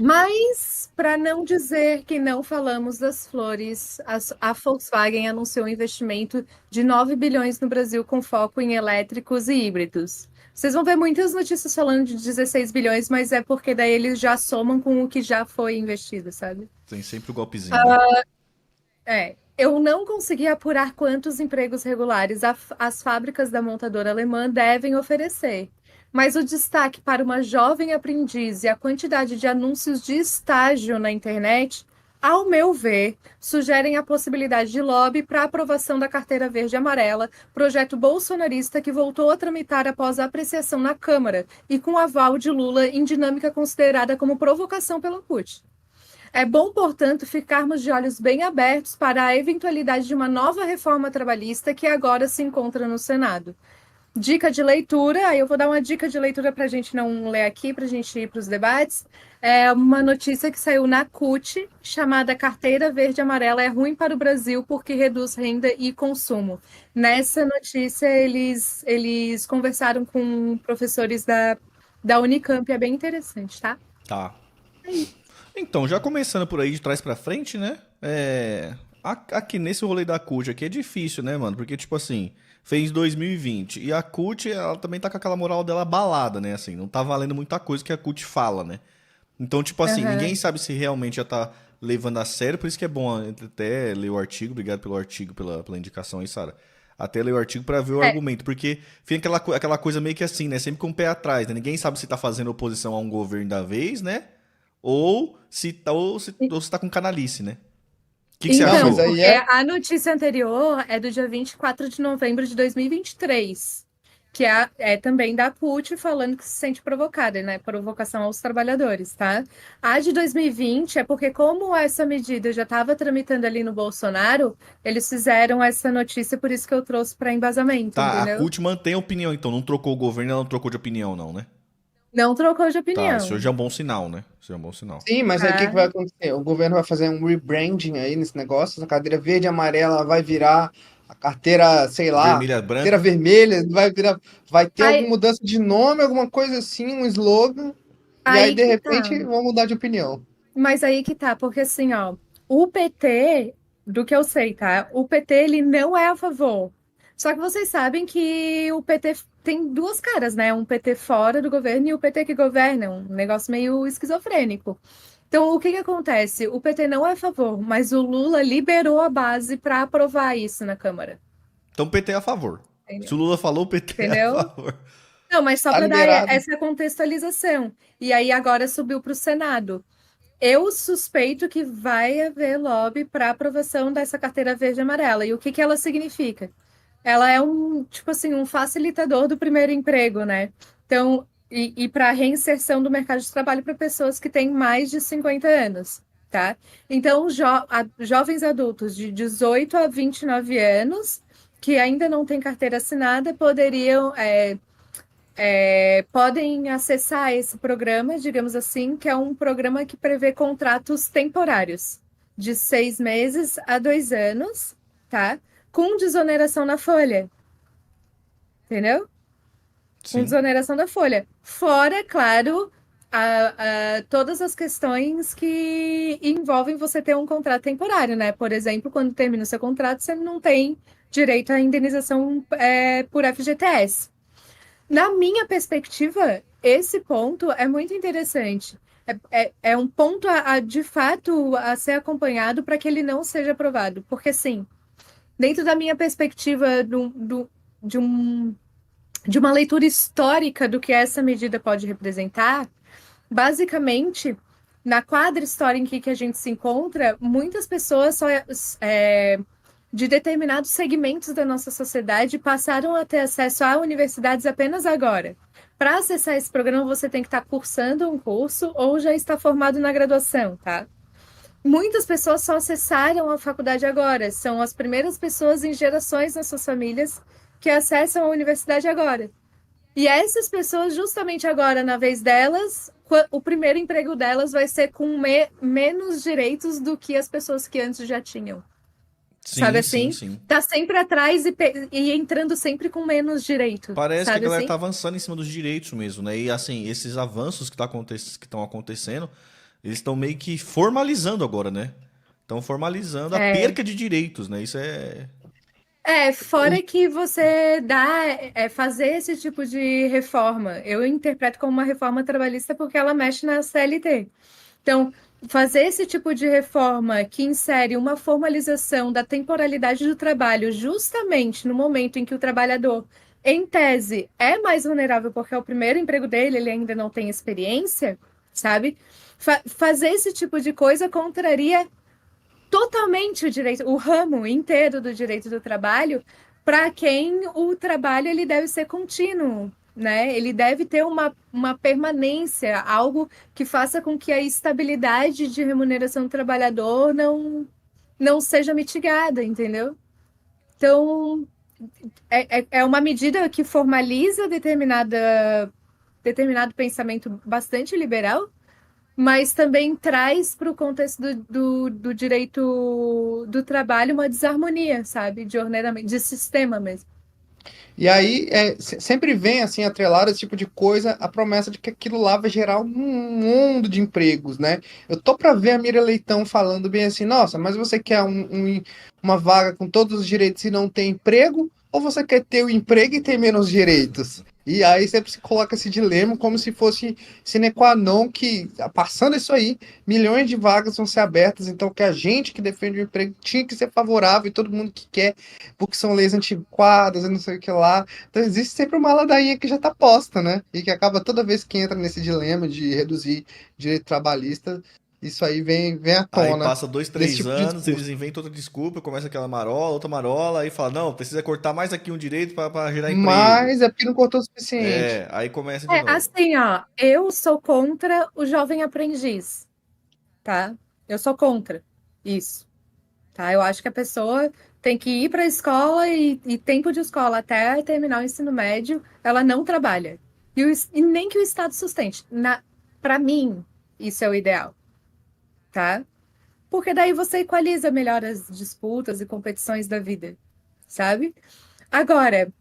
Mas, para não dizer que não falamos das flores, a Volkswagen anunciou um investimento de 9 bilhões no Brasil com foco em elétricos e híbridos. Vocês vão ver muitas notícias falando de 16 bilhões, mas é porque daí eles já somam com o que já foi investido, sabe? Tem sempre o golpezinho, né? Eu não consegui apurar quantos empregos regulares as fábricas da montadora alemã devem oferecer. Mas o destaque para uma jovem aprendiz e a quantidade de anúncios de estágio na internet, ao meu ver, sugerem a possibilidade de lobby para a aprovação da Carteira Verde e Amarela, projeto bolsonarista que voltou a tramitar após a apreciação na Câmara e com aval de Lula em dinâmica considerada como provocação pela CUT. É bom, portanto, ficarmos de olhos bem abertos para a eventualidade de uma nova reforma trabalhista que agora se encontra no Senado. Dica de leitura, aí eu vou dar uma dica de leitura para a gente não ler aqui, para a gente ir para os debates. É uma notícia que saiu na CUT, chamada Carteira Verde e Amarela é ruim para o Brasil porque reduz renda e consumo. Nessa notícia, eles conversaram com professores da Unicamp, é bem interessante, tá? Tá. É isso. Então, já começando por aí de trás pra frente, né? Aqui nesse rolê da CUT aqui é difícil, né, mano? Porque, tipo assim, fez 2020 e a CUT, ela também tá com aquela moral dela abalada, né? Assim, não tá valendo muita coisa que a CUT fala, né? Então, tipo assim, ninguém Aham. sabe se realmente já tá levando a sério, por isso que é bom até ler o artigo. Obrigado pelo artigo, pela indicação aí, Sara. Até ler o artigo pra ver o É, argumento, porque fica aquela coisa meio que assim, né? Sempre com o pé atrás, né? Ninguém sabe se tá fazendo oposição a um governo da vez, né? Ou se tá com canalice, né? O que você Não, então, mas achou? aí porque é. a notícia anterior é do dia 24 de novembro de 2023, que é também da CUT falando que se sente provocada, né? Provocação aos trabalhadores, tá? A de 2020 é porque, como essa medida já estava tramitando ali no Bolsonaro, eles fizeram essa notícia, por isso que eu trouxe para embasamento, Tá, a entendeu? CUT mantém a opinião, então. Não trocou o governo, ela não trocou de opinião, não, né? Não trocou de Tá, isso opinião, já é um bom sinal, né? Isso já é um bom sinal. Sim, mas aí o que tá? que vai acontecer? O governo vai fazer um rebranding aí nesse negócio, a cadeira verde e amarela vai virar a carteira, sei lá, Vermelha, carteira branca. vermelha, vai virar, vai ter alguma Aí, mudança de nome, alguma coisa assim, um slogan, e aí aí de que tá. repente vão mudar de opinião. Mas aí que tá, porque assim, ó, o PT, do que eu sei, tá? O PT, ele não é a favor. Só que vocês sabem que o PT tem duas caras, né? Um PT fora do governo e o PT que governa, um negócio meio esquizofrênico. Então, o que que acontece? O PT não é a favor, mas o Lula liberou a base para aprovar isso na Câmara. Então o PT é a favor. Se Entendeu? o Lula falou, o PT é a Entendeu? favor. Não, mas só Tá para dar liberado. essa contextualização. E aí agora subiu para o Senado. Eu suspeito que vai haver lobby para aprovação dessa carteira verde e amarela. E o que que ela significa? Ela é um, tipo assim, um facilitador do primeiro emprego, né? Então, e para reinserção do mercado de trabalho para pessoas que têm mais de 50 anos, tá? Então, jovens adultos de 18 a 29 anos que ainda não têm carteira assinada poderiam podem acessar esse programa, digamos assim, que é um programa que prevê contratos temporários de 6 meses a 2 anos, tá? Com desoneração na folha, entendeu? Com Sim. desoneração da folha. Fora, claro, todas as questões que envolvem você ter um contrato temporário, né? Por exemplo, quando termina o seu contrato, você não tem direito à indenização por FGTS. Na minha perspectiva, esse ponto é muito interessante. É um ponto de fato a ser acompanhado para que ele não seja aprovado. Porque, sim, dentro da minha perspectiva de, um, de uma leitura histórica do que essa medida pode representar, basicamente, na quadra histórica em que a gente se encontra, muitas pessoas de determinados segmentos da nossa sociedade passaram a ter acesso a universidades apenas agora. Para acessar esse programa, você tem que estar cursando um curso ou já está formado na graduação, tá? Muitas pessoas só acessaram a faculdade agora, são as primeiras pessoas em gerações nas suas famílias que acessam a universidade agora. E essas pessoas, justamente agora, na vez delas, o primeiro emprego delas vai ser com menos direitos do que as pessoas que antes já tinham. Sabe Sim, sim, assim? sim. Tá sempre atrás e entrando sempre com menos direito. Parece que a Sabe galera assim? tá avançando em cima dos direitos mesmo, né? E assim, esses avanços que estão acontecendo Eles estão meio que formalizando agora, né? Estão formalizando a É, perca de direitos, né? Isso é. fora que você fazer esse tipo de reforma, eu interpreto como uma reforma trabalhista porque ela mexe na CLT. Então, fazer esse tipo de reforma que insere uma formalização da temporalidade do trabalho justamente no momento em que o trabalhador, em tese, é mais vulnerável porque é o primeiro emprego dele, ele ainda não tem experiência, sabe? Fazer esse tipo de coisa contraria totalmente o direito, o ramo inteiro do direito do trabalho, para quem o trabalho ele deve ser contínuo, né? Ele deve ter uma permanência, algo que faça com que a estabilidade de remuneração do trabalhador não seja mitigada, entendeu? Então, é uma medida que formaliza determinado pensamento bastante liberal, mas também traz para o contexto do direito do trabalho uma desarmonia, sabe? De ordenamento, de sistema mesmo. E aí sempre vem assim atrelado esse tipo de coisa a promessa de que aquilo lá vai gerar um mundo de empregos, né? Eu tô para ver a Miriam Leitão falando bem assim, nossa, mas você quer uma vaga com todos os direitos e não tem emprego? Ou você quer ter o emprego e ter menos direitos? E aí sempre se coloca esse dilema como se fosse sine qua non que, passando isso aí, milhões de vagas vão ser abertas, então que a gente que defende o emprego tinha que ser favorável e todo mundo que quer porque são leis antiquadas e não sei o que lá. Então existe sempre uma ladainha que já está posta, né? E que acaba toda vez que entra nesse dilema de reduzir direito trabalhista, isso aí vem à Aí tona passa dois, nesse três tipo de anos, discurso. eles inventam outra desculpa, começa aquela marola, outra marola, aí fala, não, precisa cortar mais aqui um direito para gerar emprego. Mas é porque não cortou o suficiente. É, aí começa de novo. Assim, ó, eu sou contra o jovem aprendiz, tá? Eu sou contra isso, tá? Eu acho que a pessoa tem que ir para a escola e tempo de escola até terminar o ensino médio, ela não trabalha. E nem que o Estado sustente. Para mim, isso é o ideal, tá? Porque daí você equaliza melhor as disputas e competições da vida, sabe? Agora,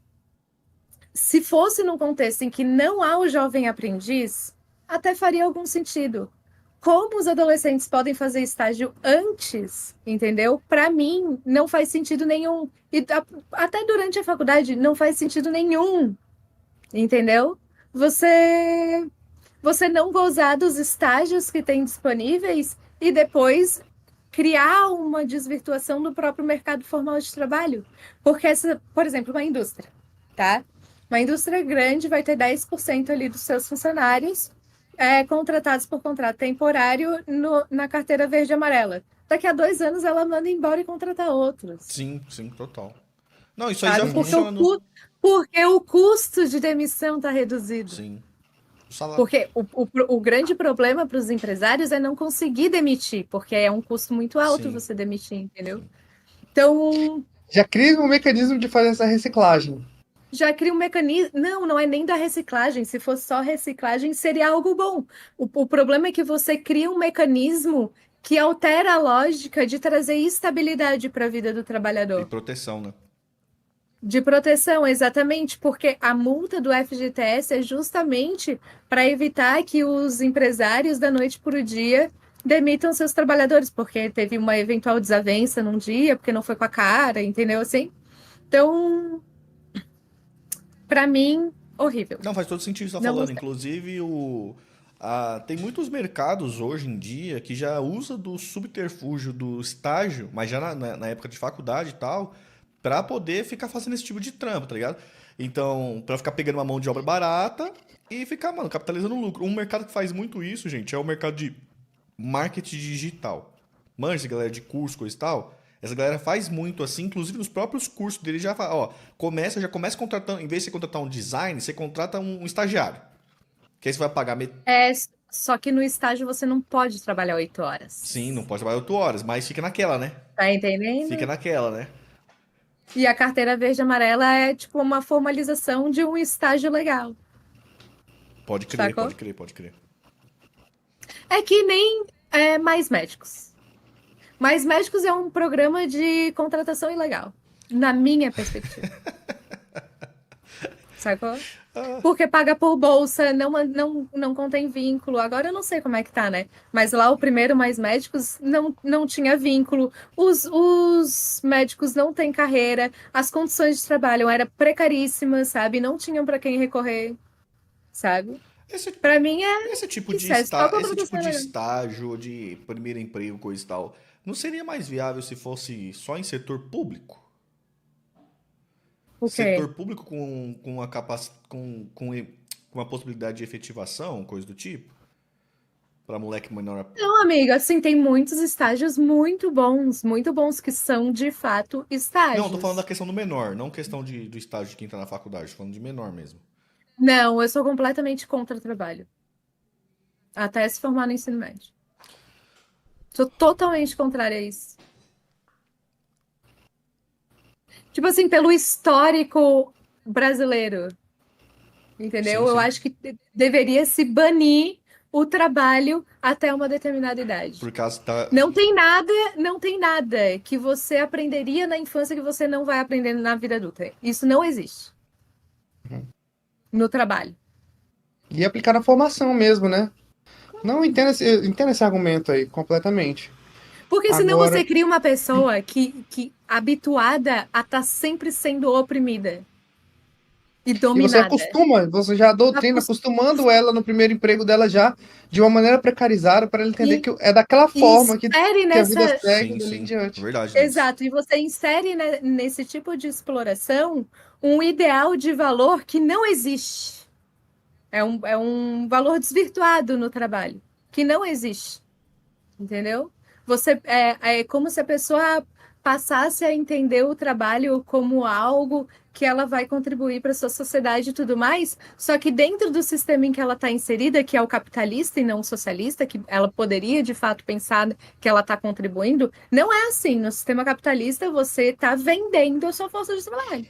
se fosse num contexto em que não há o jovem aprendiz, até faria algum sentido. Como os adolescentes podem fazer estágio antes, entendeu? Para mim, não faz sentido nenhum. E até durante a faculdade, não faz sentido nenhum, entendeu? Você, você não gozar dos estágios que tem disponíveis e depois criar uma desvirtuação do próprio mercado formal de trabalho. Porque por exemplo, uma indústria, tá? Uma indústria grande vai ter 10% ali dos seus funcionários contratados por contrato temporário na carteira verde e amarela. Daqui a 2 anos ela manda embora e contratar outros, Sim, sim, total. Não, isso aí já sabe? funciona no. Porque o custo de demissão está reduzido. Sim. O salário. Porque o grande problema para os empresários é não conseguir demitir, porque é um custo muito alto Sim, você demitir, entendeu? sim. Então, Já cria um mecanismo de fazer essa reciclagem. já cria um mecanismo. Não, não é nem da reciclagem. Se fosse só reciclagem, seria algo bom. O problema é que você cria um mecanismo que altera a lógica de trazer estabilidade para a vida do E trabalhador. proteção, né? De proteção, exatamente, porque a multa do FGTS é justamente para evitar que os empresários da noite para o dia demitam seus trabalhadores, porque teve uma eventual desavença num dia, porque não foi com a cara, entendeu assim? Então, para mim, horrível. Não, faz todo sentido o que você tá Não falando. gostei. Inclusive, tem muitos mercados hoje em dia que já usa do subterfúgio do estágio, mas já na época de faculdade e tal, pra poder ficar fazendo esse tipo de trampo, tá ligado? Então, pra ficar pegando uma mão de obra barata e ficar, mano, capitalizando o lucro. Um mercado que faz muito isso, gente, é o mercado de marketing digital. Manja, essa galera de curso, coisa e tal. Essa galera faz muito assim, inclusive nos próprios cursos dele já fala, ó, já começa contratando, em vez de você contratar um design, você contrata um estagiário. Que aí você vai pagar É, só que no estágio você não pode trabalhar sim, não 8 horas. pode trabalhar 8 horas, mas fica naquela, né? Tá Fica entendendo? naquela, né? E a carteira verde e amarela é tipo uma formalização de um estágio legal, Pode crer, sacou? pode crer, pode crer. É que nem Mais Médicos. Mais Médicos é um programa de contratação ilegal, na minha perspectiva. sacou? Ah, Porque paga por bolsa, não contém vínculo. Agora eu não sei como é que tá, né? Mas lá o primeiro Mais Médicos não tinha vínculo. Os médicos não têm carreira. As condições de trabalho eram precaríssimas, sabe? Não tinham para quem recorrer, sabe? esse, Para mim é esse tipo de isso, é só esse tipo contratação de legal. estágio, de primeiro emprego, coisa e tal, não seria mais viável se fosse só em setor público? O quê? Setor público com a com a possibilidade de efetivação, coisa do tipo? Pra moleque menor. Não, amiga, assim, tem muitos estágios muito bons que são de fato Não, tô falando da estágios. questão do menor, não questão do estágio de quem tá na faculdade, tô falando de menor mesmo. Não, eu sou completamente contra trabalho. Até se formar no ensino médio. Sou totalmente contrária a isso. Tipo assim, pelo histórico brasileiro, Sim, entendeu? Eu sim. acho que deveria se banir o trabalho até uma determinada Por idade. causa tá. Não tem nada que você aprenderia na infância que você não vai aprender na vida adulta. Isso não existe no trabalho. E aplicar na formação mesmo, né? Não, entendo esse argumento aí, completamente. Porque senão Agora, você cria uma pessoa que habituada a estar sempre sendo oprimida e e você dominada. acostuma, você já doutrina, Acos- acostumando ela no primeiro emprego dela já de uma maneira precarizada para ela entender E, que é daquela e forma insere que a vida nessa. segue Sim, dali em sim. diante. Verdade nisso. Exato, e você insere nesse tipo de exploração um ideal de valor que não existe. É um valor desvirtuado no trabalho, que não existe. Entendeu? É como se a pessoa passasse a entender o trabalho como algo que ela vai contribuir para a sua sociedade e tudo mais, só que dentro do sistema em que ela está inserida, que é o capitalista e não o socialista, que ela poderia de fato pensar que ela está contribuindo, não é assim. No sistema capitalista, você está vendendo a sua força de trabalho.